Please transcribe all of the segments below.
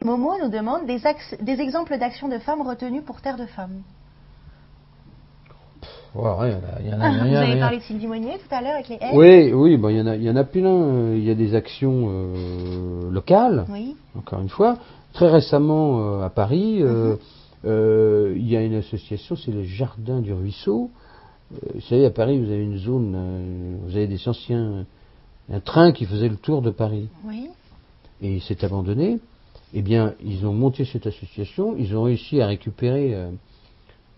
Momo nous demande des exemples d'actions de femmes retenues pour Terre de Femmes. Ouais, il y en a, Vous avez parlé de Sylvie Monnier tout à l'heure avec les haies. Oui, bon, il y en a plein. Il y a des actions locales, Oui. encore une fois. Très récemment, à Paris, il y a une association, c'est les Jardins du Ruisseau. Vous savez, à Paris, vous avez une zone, vous avez des anciens, un train qui faisait le tour de Paris. Oui. Et il s'est abandonné. Eh bien, ils ont monté cette association, ils ont réussi à récupérer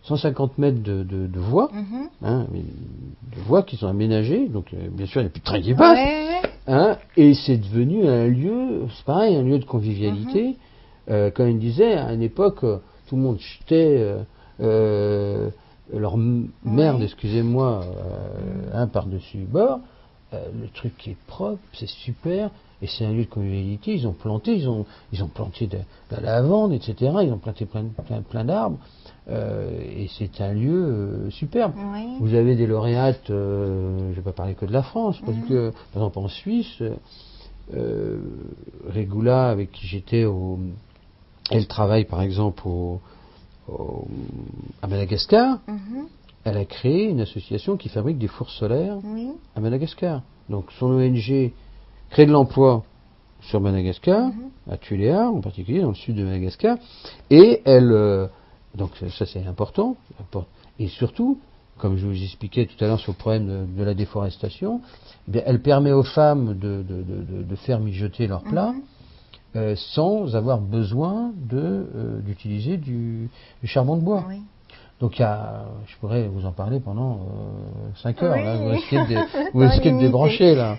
150 mètres de voies, de voies qui sont aménagées, donc bien sûr il n'y a plus de train qui passe, et c'est devenu un lieu, c'est pareil, un lieu de convivialité. Comme il disait, à une époque, tout le monde jetait leur merde, excusez-moi, par-dessus bord. Le truc qui est propre, c'est super, et c'est un lieu de convivialité. Ils ont planté de la lavande, etc. Ils ont planté plein d'arbres, et c'est un lieu superbe. Oui. Vous avez des lauréates, je ne vais pas parler que de la France, parce que par exemple en Suisse, Regula, avec qui j'étais, elle travaille par exemple à Madagascar. Elle a créé une association qui fabrique des fours solaires à Madagascar. Donc son ONG crée de l'emploi sur Madagascar, à Tuléar en particulier, dans le sud de Madagascar, et elle, donc ça c'est important, et surtout, comme je vous expliquais tout à l'heure sur le problème de la déforestation, eh bien, elle permet aux femmes de faire mijoter leurs plats sans avoir besoin d'utiliser du charbon de bois. Oui. Donc je pourrais vous en parler pendant 5 heures, là, vous risquez de Dans débrancher là.